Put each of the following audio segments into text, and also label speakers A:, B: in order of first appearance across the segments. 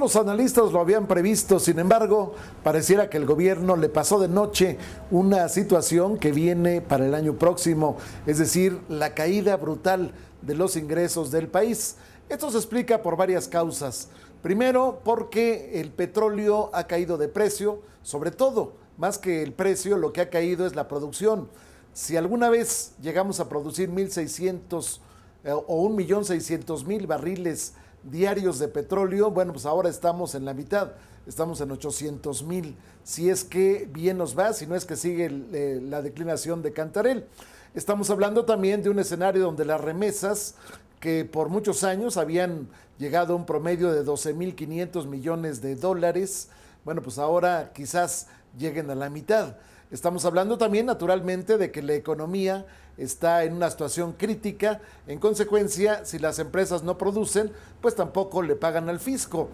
A: Todos los analistas lo habían previsto, sin embargo, pareciera que el gobierno le pasó de noche una situación que viene para el año próximo, es decir, la caída brutal de los ingresos del país. Esto se explica por varias causas. Primero, porque el petróleo ha caído de precio, sobre todo, más que el precio, lo que ha caído es la producción. Si alguna vez llegamos a producir 1.600 o 1.600.000 barriles diarios de petróleo, bueno, pues ahora estamos en la mitad, estamos en 800.000, si es que bien nos va, si no es que sigue la declinación de Cantarell. Estamos hablando también de un escenario donde las remesas, que por muchos años habían llegado a un promedio de 12.500 millones de dólares, bueno, pues ahora quizás lleguen a la mitad. Estamos hablando también, naturalmente, de que la economía está en una situación crítica. En consecuencia, si las empresas no producen, pues tampoco le pagan al fisco.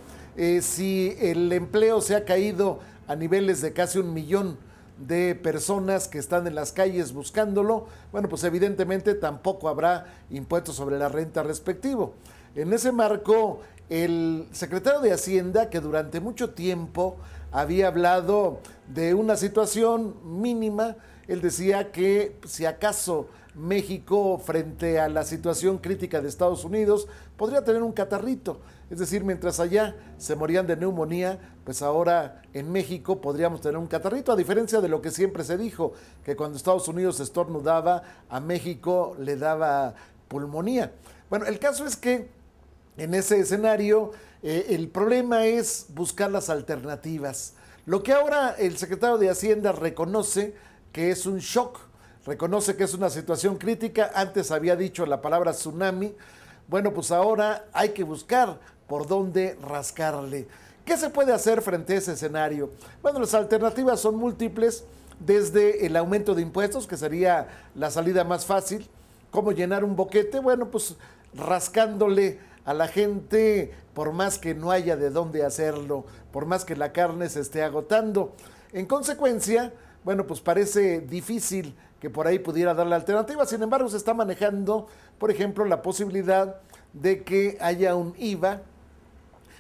A: Si el empleo se ha caído a niveles de casi 1 millón de personas que están en las calles buscándolo, bueno, pues evidentemente tampoco habrá impuestos sobre la renta respectivo. En ese marco, el secretario de Hacienda, que durante mucho tiempo había hablado de una situación mínima, él decía que si acaso México, frente a la situación crítica de Estados Unidos, podría tener un catarrito. Es decir, mientras allá se morían de neumonía, pues ahora en México podríamos tener un catarrito, a diferencia de lo que siempre se dijo, que cuando Estados Unidos estornudaba, a México le daba pulmonía. Bueno, el caso es que en ese escenario el problema es buscar las alternativas. Lo que ahora el secretario de Hacienda reconoce que es un shock, reconoce que es una situación crítica, antes había dicho la palabra tsunami, bueno, pues ahora hay que buscar por dónde rascarle. ¿Qué se puede hacer frente a ese escenario? Bueno, las alternativas son múltiples, desde el aumento de impuestos, que sería la salida más fácil. ¿Cómo llenar un boquete? Bueno, pues rascándole a la gente, por más que no haya de dónde hacerlo, por más que la carne se esté agotando. En consecuencia, bueno, pues parece difícil que por ahí pudiera dar la alternativa. Sin embargo, se está manejando, por ejemplo, la posibilidad de que haya un IVA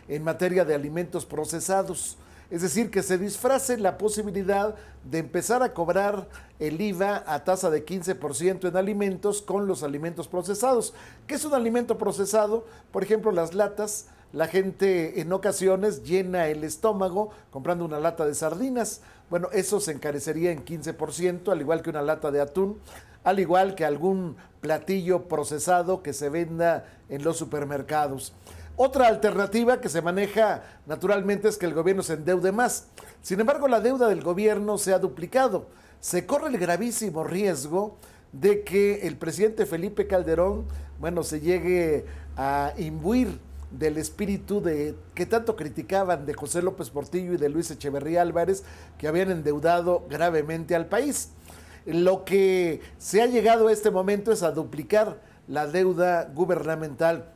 A: en materia de alimentos procesados. Es decir, que se disfrace la posibilidad de empezar a cobrar el IVA a tasa de 15% en alimentos con los alimentos procesados. ¿Qué es un alimento procesado? Por ejemplo, las latas. La gente en ocasiones llena el estómago comprando una lata de sardinas. Bueno, eso se encarecería en 15%, al igual que una lata de atún, al igual que algún platillo procesado que se venda en los supermercados. Otra alternativa que se maneja naturalmente es que el gobierno se endeude más. Sin embargo, la deuda del gobierno se ha duplicado. Se corre el gravísimo riesgo de que el presidente Felipe Calderón, bueno, se llegue a imbuir del espíritu de que tanto criticaban de José López Portillo y de Luis Echeverría Álvarez, que habían endeudado gravemente al país. Lo que se ha llegado a este momento es a duplicar la deuda gubernamental.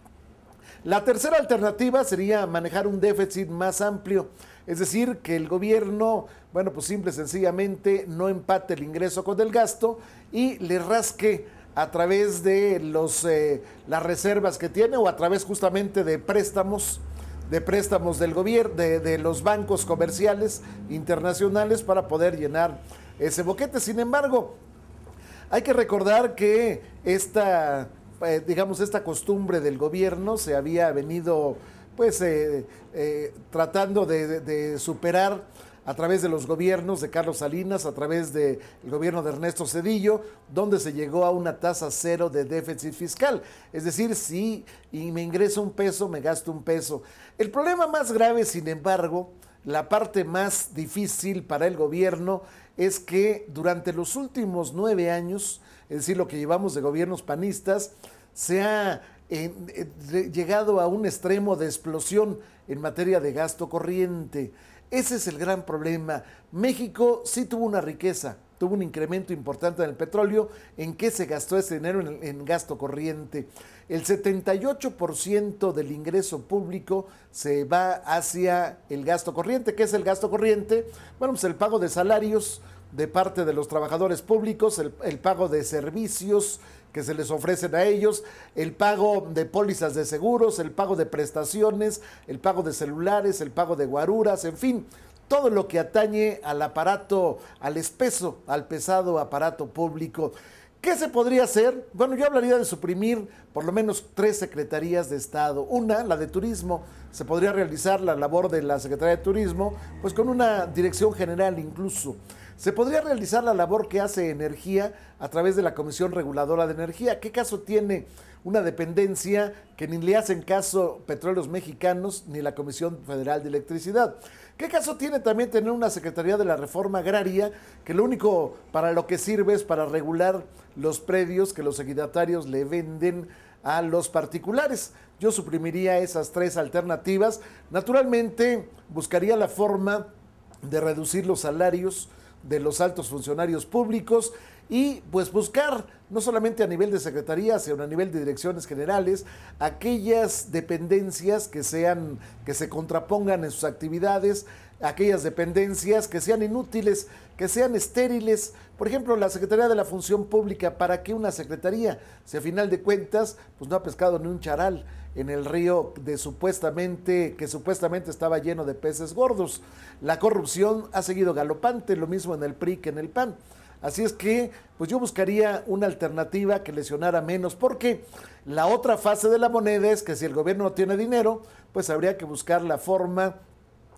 A: La tercera alternativa sería manejar un déficit más amplio, es decir, que el gobierno, bueno, pues simple y sencillamente no empate el ingreso con el gasto y le rasque a través de las reservas que tiene o a través justamente de préstamos del gobierno, de los bancos comerciales internacionales para poder llenar ese boquete. Sin embargo, hay que recordar que esta costumbre del gobierno se había venido pues tratando de superar a través de los gobiernos de Carlos Salinas, a través del gobierno de Ernesto Zedillo, donde se llegó a una tasa cero de déficit fiscal. Es decir, si me ingreso un peso, me gasto un peso. El problema más grave, sin embargo, la parte más difícil para el gobierno es que durante los últimos 9 años, es decir, lo que llevamos de gobiernos panistas, se ha llegado a un extremo de explosión en materia de gasto corriente. Ese es el gran problema. México sí tuvo una riqueza, tuvo un incremento importante en el petróleo. ¿En qué se gastó ese dinero? En gasto corriente. El 78% del ingreso público se va hacia el gasto corriente. ¿Qué es el gasto corriente? Bueno, pues el pago de salarios de parte de los trabajadores públicos, el pago de servicios que se les ofrecen a ellos, el pago de pólizas de seguros, el pago de prestaciones, el pago de celulares, el pago de guaruras, en fin, todo lo que atañe al aparato, al espeso, al pesado aparato público. ¿Qué se podría hacer? Bueno, yo hablaría de suprimir por lo menos 3 secretarías de Estado. Una, la de Turismo. Se podría realizar la labor de la Secretaría de Turismo, pues con una dirección general incluso. Se podría realizar la labor que hace Energía a través de la Comisión Reguladora de Energía. ¿Qué caso tiene una dependencia que ni le hacen caso Petróleos Mexicanos ni la Comisión Federal de Electricidad? ¿Qué caso tiene también tener una Secretaría de la Reforma Agraria que lo único para lo que sirve es para regular los predios que los ejidatarios le venden a los particulares? Yo suprimiría esas 3 alternativas. Naturalmente, buscaría la forma de reducir los salarios de los altos funcionarios públicos y pues buscar no solamente a nivel de secretarías, sino a nivel de direcciones generales, aquellas dependencias que se contrapongan en sus actividades, aquellas dependencias que sean inútiles, que sean estériles. Por ejemplo, la Secretaría de la Función Pública, ¿para qué una secretaría? Si a final de cuentas, pues no ha pescado ni un charal en el río que supuestamente estaba lleno de peces gordos. La corrupción ha seguido galopante, lo mismo en el PRI que en el PAN. Así es que, pues yo buscaría una alternativa que lesionara menos, porque la otra fase de la moneda es que si el gobierno no tiene dinero, pues habría que buscar la forma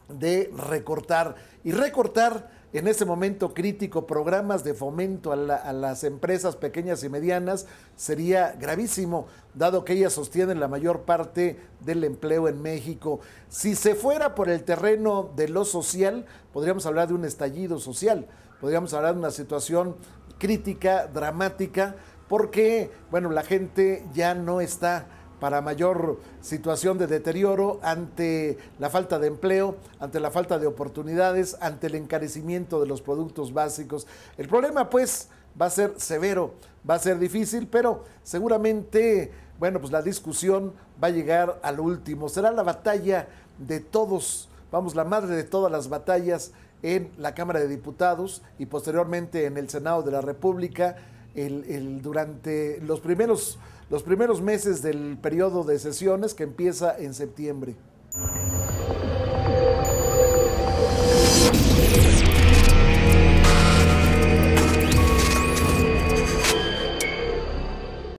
A: de recortar. Y recortar en este momento crítico programas de fomento a las empresas pequeñas y medianas sería gravísimo, dado que ellas sostienen la mayor parte del empleo en México. Si se fuera por el terreno de lo social, podríamos hablar de un estallido social, podríamos hablar de una situación crítica, dramática, porque, bueno, la gente ya no está para mayor situación de deterioro ante la falta de empleo, ante la falta de oportunidades, ante el encarecimiento de los productos básicos. El problema, pues, va a ser severo, va a ser difícil, pero seguramente, bueno, pues la discusión va a llegar al último. Será la batalla de todos, vamos, la madre de todas las batallas en la Cámara de Diputados y posteriormente en el Senado de la República, durante los primeros meses del periodo de sesiones que empieza en septiembre.